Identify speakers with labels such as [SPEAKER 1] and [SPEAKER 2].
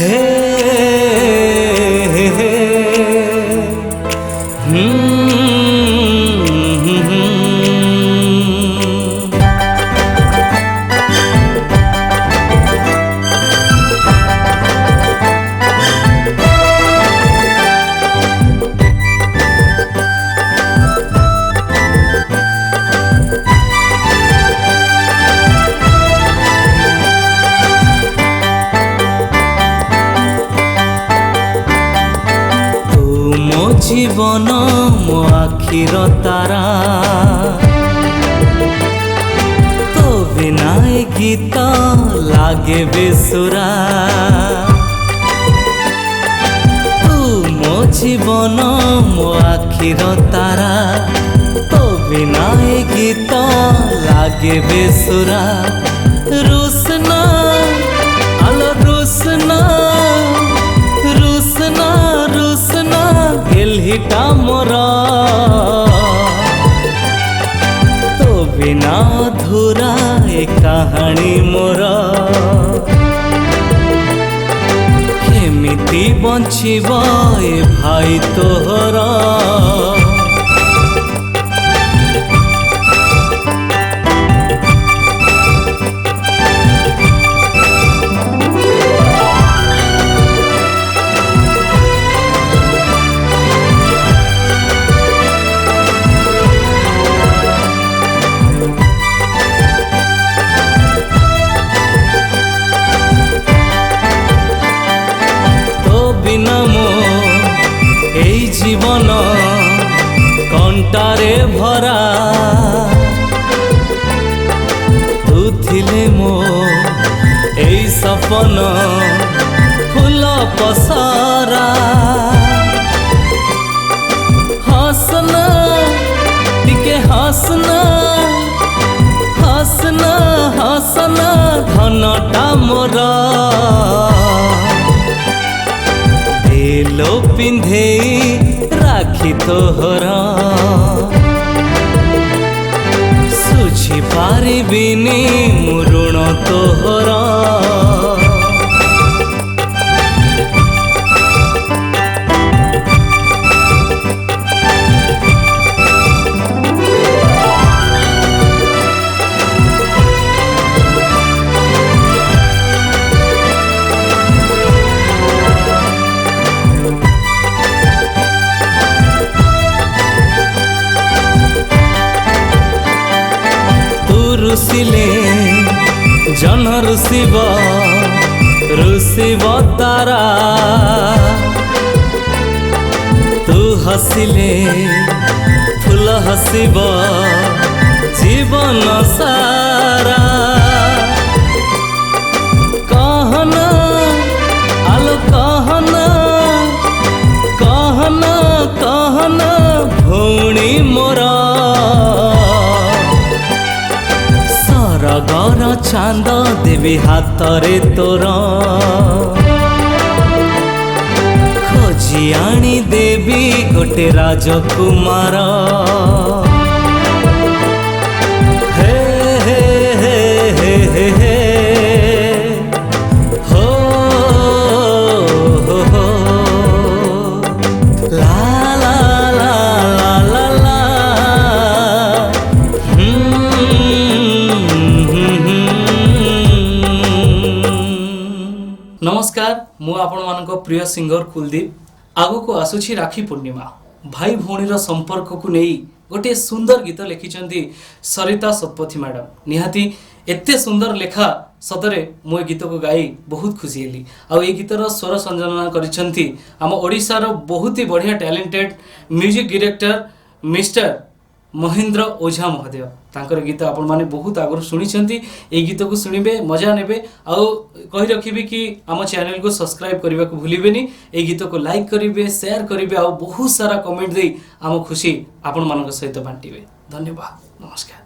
[SPEAKER 1] हे हे हे जीवन मो आखिर तारा तो बिना गीत लागे बेसुरा तू मो जीवन मो आखिर तारा तो बिना गीत लागे बेसुरा रुसना आलो रुसना रुसना रुसना गेलहिटा मोरा तो बिना अधूरा ए कहानी मोरा केमिति बंचिबा ए भाई तोहरा बिना मो एई जीवन कंटारे भरा तू थिले मो एई सपन फूल पसारा हसना टिके हसना हसना हसना धनटा मोरा लो पिंधे राखी तोहरा सुझी पारिबिनी मुरुण तोहरा रुसिले जन रुसिब रुसिब तारा तू हसिले फूल हसिब जीवन सारा कहना आलो कहना कहना कहना भौणी मोरा गर चांद देवी हाथ रे तोर खोजी आनी देवी गोटे राजकुमार हे हे हे हे हे हे हो हो हो ला ला ला ला ला नमस्कार मु आपण मानको प्रिय सिंगर कुलदीप आगु को आसुछि राखी पूर्णिमा भाई भौणीर संपर्क को नहीं गोटे सुंदर गीत लिखिचंती सरिता सतपथी मैडम निहाती एते सुंदर लेखा सतरे मु गीत को गाई बहुत खुशी हेली आ ए गीतर स्वर संयोजन करिसंती आम ओडिसा रो बहुत ही बढ़िया talented music director mister Mahendra Ojha महोदय तांकर गीत आपण माने बहुत आगु शुणी ए गीत को शुणिबे मजा नेबे आउ कहि रखिबे कि आम चैनल को सब्सक्राइब करबा को भूलिबेनी ए गीत को लाइक करिबे शेयर करिबे आउ बहुत सारा कमेंट देई आम खुशी आपण मानक सहित बांटीबे धन्यवाद नमस्कार।